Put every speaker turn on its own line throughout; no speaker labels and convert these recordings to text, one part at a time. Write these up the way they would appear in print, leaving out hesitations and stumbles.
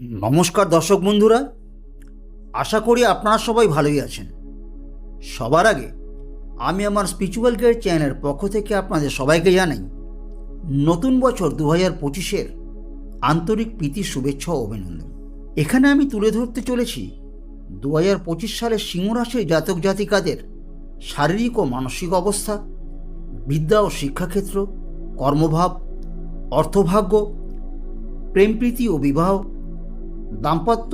নমস্কার দর্শক বন্ধুরা, আশা করি আপনারা সবাই ভালোই আছেন। সবার আগে আমি আমার স্পিরিচুয়াল গাইড চ্যানেলের পক্ষ থেকে আপনাদের সবাইকে জানাই নতুন বছর 2025-এর আন্তরিক প্রীতি, শুভেচ্ছা ও অভিনন্দন। এখানে আমি তুলে ধরতে চলেছি 2025 সালের সিংহ রাশির জাতক জাতিকাদের শারীরিক ও মানসিক অবস্থা, বিদ্যা ও শিক্ষাক্ষেত্র, কর্মভাব, অর্থভাগ্য, প্রেমপ্রীতি ও বিবাহ, দাম্পত্য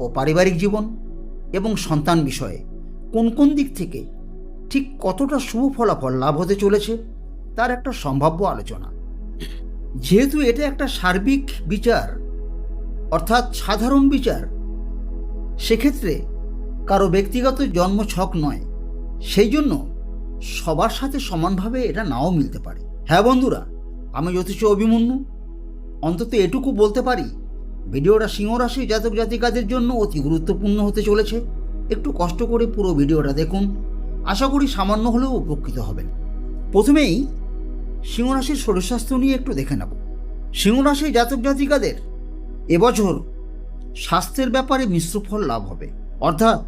ও পারিবারিক জীবন এবং সন্তান বিষয়ে কোন কোন দিক থেকে ঠিক কতটা শুভ ফলাফল লাভ হতে চলেছে তার একটা সম্ভাব্য আলোচনা। যেহেতু এটা একটা সার্বিক বিচার অর্থাৎ সাধারণ বিচার, সেক্ষেত্রে কারো ব্যক্তিগত জন্মছক নয়, সেই জন্য সবার সাথে সমানভাবে এটা নাও মিলতে পারে। হ্যাঁ বন্ধুরা, আমি জ্যোতিষ অভিমন্যু অন্তত এটুকু বলতে পারি, ভিডিওটা সিংহ রাশি জাতক জাতিকাদের জন্য অতি গুরুত্বপূর্ণ হতে চলেছে। একটু কষ্ট করে পুরো ভিডিওটা দেখুন, আশা করি সামান্য হলেও উপকৃত হবেন। প্রথমেই সিংহ রাশির শরীর স্বাস্থ্য নিয়ে একটু দেখে নেব। সিংহ রাশির জাতক জাতিকাদের এবছর স্বাস্থ্যের ব্যাপারে মিশ্র ফল লাভ হবে, অর্থাৎ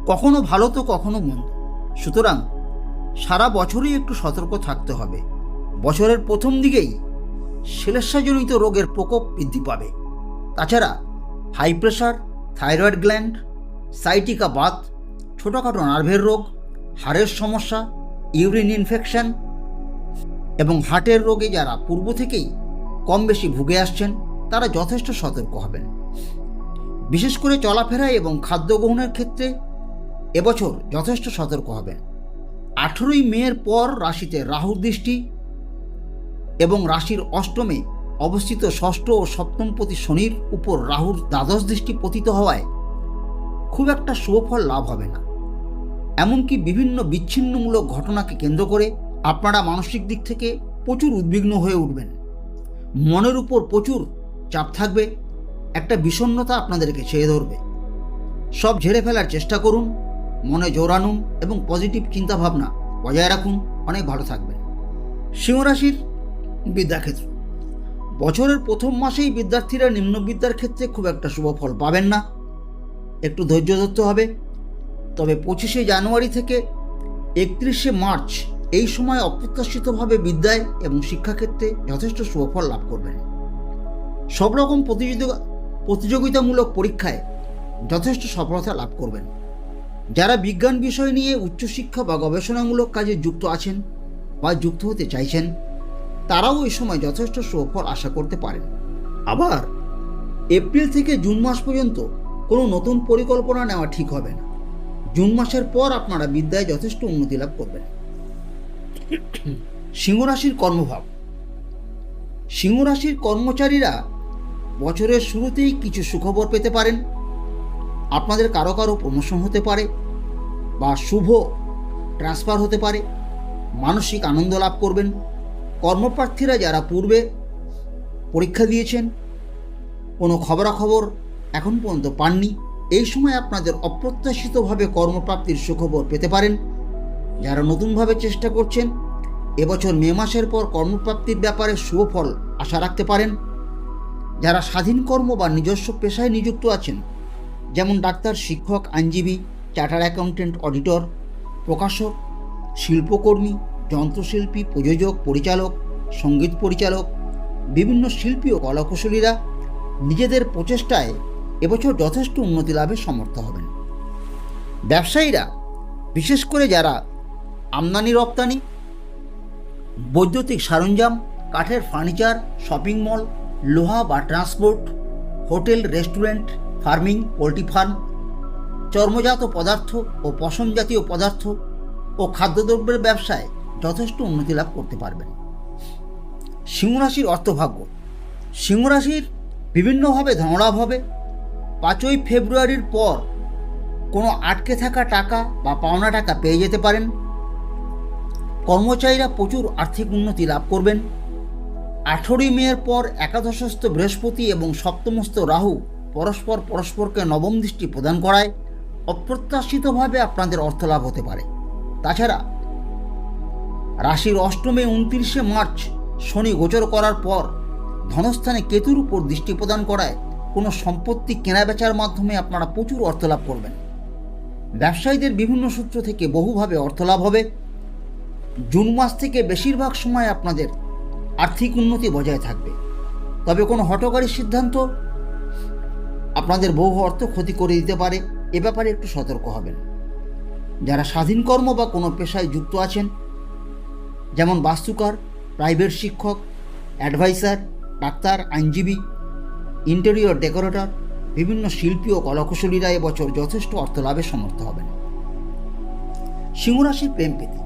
কখনো ভালো তো কখনো মন্দ। সুতরাং সারা বছরই একটু সতর্ক থাকতে হবে। বছরের প্রথম দিকেই শ্লেষ্মাজনিত রোগের প্রকোপ বৃদ্ধি পাবে। তাছাড়া high pressure, thyroid gland, sciatica বাত, ছোটোখাটো নার্ভের রোগ, হাড়ের সমস্যা, ইউরিন ইনফেকশন এবং হার্টের রোগে যারা পূর্ব থেকেই কম বেশি ভুগে আসছেন তারা যথেষ্ট সতর্ক হবেন। বিশেষ করে চলাফেরা এবং খাদ্য গ্রহণের ক্ষেত্রে এবছর যথেষ্ট সতর্ক হবেন। 18ই মের পর রাশিতে রাহুর দৃষ্টি এবং রাশির অষ্টমে অবস্থিত ষষ্ঠ ও সপ্তমপতি শনির উপর রাহুর দ্বাদশ দৃষ্টি পতিত হওয়ায় খুব একটা শুভফল লাভ হবে না। এমনকি বিভিন্ন বিচ্ছিন্নমূলক ঘটনাকে কেন্দ্র করে আপনারা মানসিক দিক থেকে প্রচুর উদ্বিগ্ন হয়ে উঠবেন। মনের উপর প্রচুর চাপ থাকবে, একটা বিষণ্ণতা আপনাদেরকে ছেয়ে ধরবে। সব ঝেড়ে ফেলার চেষ্টা করুন, মনে জোর আনুন এবং পজিটিভ চিন্তাভাবনা বজায় রাখুন, অনেক ভালো থাকবেন। সিংহ রাশির বিদ্যাক্ষেত্র, বছরের প্রথম মাসেই বিদ্যার্থীরা নিম্ন বিদ্যার ক্ষেত্রে খুব একটা শুভ ফল পাবেন না, একটু ধৈর্য ধরতে হবে। তবে 25শে জানুয়ারি থেকে 31শে মার্চ এই সময় অপ্রত্যাশিতভাবে বিদ্যায় এবং শিক্ষাক্ষেত্রে যথেষ্ট শুভফল লাভ করবেন। সব রকম প্রতিযোগিতামূলক পরীক্ষায় যথেষ্ট সফলতা লাভ করবেন। যারা বিজ্ঞান বিষয় নিয়ে উচ্চশিক্ষা বা গবেষণামূলক কাজে যুক্ত আছেন বা যুক্ত হতে চাইছেন তারাও এই সময় যথেষ্ট সুফল আশা করতে পারেন। আবার এপ্রিল থেকে জুন মাস পর্যন্ত কোনো নতুন পরিকল্পনা নেওয়া ঠিক হবে না। জুন মাসের পর আপনারা বিদ্যায় যথেষ্ট উন্নতি লাভ করবেন। সিংহ রাশির কর্মভাব, সিংহ রাশির কর্মচারীরা বছরের শুরুতেই কিছু সুখবর পেতে পারেন। আপনাদের কারো কারো প্রমোশন হতে পারে বা শুভ ট্রান্সফার হতে পারে, মানসিক আনন্দ লাভ করবেন। কর্মপ্রার্থীরা যারা পূর্বে পরীক্ষা দিয়েছেন, কোনো খবরাখবর এখন পর্যন্ত পাননি, এই সময় আপনাদের অপ্রত্যাশিতভাবে কর্মপ্রাপ্তির সুখবর পেতে পারেন। যারা নতুনভাবে চেষ্টা করছেন এবছর মে মাসের পর কর্মপ্রাপ্তির ব্যাপারে শুভ ফল আশা রাখতে পারেন। যারা স্বাধীন কর্ম বা নিজস্ব পেশায় নিযুক্ত আছেন, যেমন ডাক্তার, শিক্ষক, আইনজীবী, চার্টার্ড অ্যাকাউন্টেন্ট, অডিটর, প্রকাশক, শিল্পকর্মী, যন্ত্রশিল্পী, প্রযোজক, পরিচালক, সঙ্গীত পরিচালক, বিভিন্ন শিল্পী ও কলাকুশলীরা নিজেদের প্রচেষ্টায় এবছর যথেষ্ট উন্নতি লাভে সমর্থ হবেন। ব্যবসায়ীরা, বিশেষ করে যারা আমদানি রপ্তানি, বৈদ্যুতিক সরঞ্জাম, কাঠের ফার্নিচার, শপিং মল, লোহা বা transport, hotel, restaurant, farming, poultry farm, চর্মজাত পদার্থ ও পশম জাতীয় পদার্থ ও খাদ্যদ্রব্যের ব্যবসায় যথেষ্ট উন্নতি লাভ করতে পারবেন। সিংহ রাশির অর্থভাগ্য, সিংহ রাশির বিভিন্নভাবে ধনলাভ হবে। 5ই ফেব্রুয়ারির পর কোনো আটকে থাকা টাকা বা পাওনা টাকা পেয়ে যেতে পারেন। কর্মচারীরা প্রচুর আর্থিক উন্নতি লাভ করবেন। 18ই মের পর একাদশস্থ বৃহস্পতি এবং সপ্তমস্থ রাহু পরস্পরকে নবম দৃষ্টি প্রদান করায় অপ্রত্যাশিতভাবে আপনাদের অর্থলাভ হতে পারে। তাছাড়া রাশির অষ্টমে 29শে মার্চ শনি গোচর করার পর ধনস্থানে কেতুর উপর দৃষ্টি প্রদান করায় কোনো সম্পত্তি কেনাবেচার মাধ্যমে আপনারা প্রচুর অর্থ লাভ করবেন। ব্যবসায়ীদের বিভিন্ন সূত্র থেকে বহুভাবে অর্থ লাভ হবে। জুন মাস থেকে বেশিরভাগ সময় আপনাদের আর্থিক উন্নতি বজায় থাকবে, তবে কোনো হঠকারী সিদ্ধান্ত আপনাদের বহু অর্থ ক্ষতি করে দিতে পারে, এ ব্যাপারে একটু সতর্ক হবেন। যারা স্বাধীন কর্ম বা কোনো পেশায় যুক্ত আছেন, যেমন বাস্তুকার, প্রাইভেট শিক্ষক, অ্যাডভাইসার, ডাক্তার, আইনজীবী, ইন্টেরিয়র ডেকোরেটর, বিভিন্ন শিল্পী ও কলাকুশলীরা এবছর যথেষ্ট অর্থ লাভে সমর্থ হবেন। সিংহ রাশির প্রেম প্রীতি।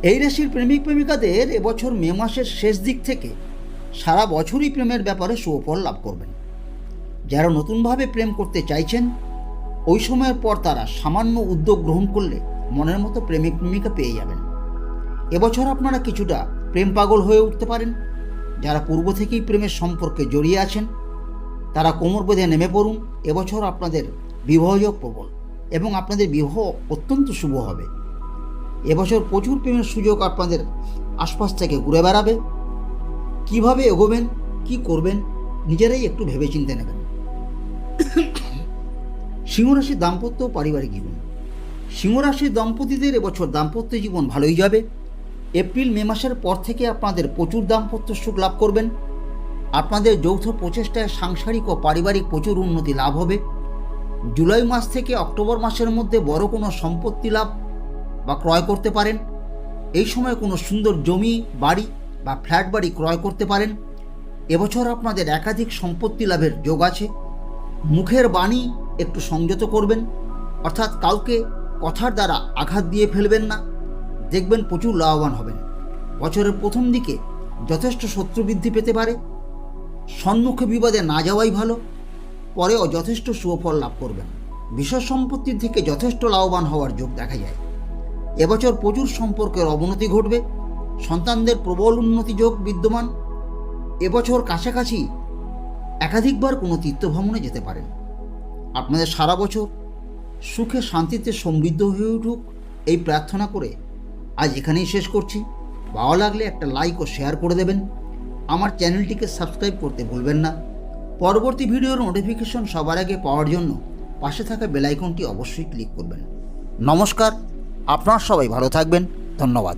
এই রাশির প্রেমিক প্রেমিকাদের এবছর মে মাসের শেষ দিক থেকে সারা বছরই প্রেমের ব্যাপারে সুফল লাভ করবেন। যারা নতুনভাবে প্রেম করতে চাইছেন, ওই সময়ের পর তারা সামান্য উদ্যোগ গ্রহণ করলে মনের মতো প্রেমিক প্রেমিকা পেয়ে যাবেন। এবছর আপনারা কিছুটা প্রেম পাগল হয়ে উঠতে পারেন। যারা পূর্ব থেকেই প্রেমের সম্পর্কে জড়িয়ে আছেন, তারা কোমর বেঁধে নেমে পড়ুন। এবছর আপনাদের বিবাহযোগ প্রবল এবং আপনাদের বিবাহ অত্যন্ত শুভ হবে। এবছর প্রচুর প্রেমের সুযোগ আপনাদের আশপাশ থেকে ঘুরে বেড়াবে। কীভাবে এগোবেন, কি করবেন, নিজেরাই একটু ভেবেচিন্তে নেবেন। সিংহরাশির দাম্পত্য ও পারিবারিক জীবন। সিংহরাশির দম্পতিদের এবছর দাম্পত্য জীবন ভালোই যাবে। এপ্রিল মে মাসের পর থেকে আপনাদের প্রচুর দাম্পত্য সুখ লাভ করবেন। আপনাদের যৌথ প্রচেষ্টায় সাংসারিক ও পারিবারিক প্রচুর উন্নতি লাভ হবে। জুলাই মাস থেকে অক্টোবর মাসের মধ্যে বড় কোনো সম্পত্তি লাভ বা ক্রয় করতে পারেন। এই সময় কোনো সুন্দর জমি, বাড়ি বা ফ্ল্যাট বাড়ি ক্রয় করতে পারেন। এবছর আপনাদের একাধিক সম্পত্তি লাভের যোগ আছে। মুখের বাণী একটু সংযত করবেন, অর্থাৎ কাউকে কথার দ্বারা আঘাত দিয়ে ফেলবেন না। দেখবেন প্রচুর লাভবান হবেন। বছরের প্রথম দিকে যথেষ্ট শত্রু বৃদ্ধি পেতে পারে। সম্মুখে বিবাদে না যাওয়াই ভালো, পরেও যথেষ্ট সুফল লাভ করবেন। বিষয় সম্পত্তির থেকে যথেষ্ট লাভবান হওয়ার যোগ দেখা যায়। এবছর প্রচুর সম্পর্কের অবনতি ঘটবে। সন্তানদের প্রবল উন্নতি যোগ বিদ্যমান। এবছর কাছাকাছি একাধিকবার কোনো তীর্থভ্রমণে যেতে পারেন। আপনাদের সারা বছর সুখে শান্তিতে সমৃদ্ধ হয়ে উঠুক, এই প্রার্থনা করে আজ এখানেই শেষ করছি। ভালো লাগলে একটা লাইক ও শেয়ার করে দেবেন। আমার চ্যানেলটিকে সাবস্ক্রাইব করতে ভুলবেন না। পরবর্তী ভিডিওর নোটিফিকেশন সবার আগে পাওয়ার জন্য পাশে থাকা বেল আইকনটি অবশ্যই ক্লিক করবেন। নমস্কার, আপনারা সবাই ভালো থাকবেন। ধন্যবাদ।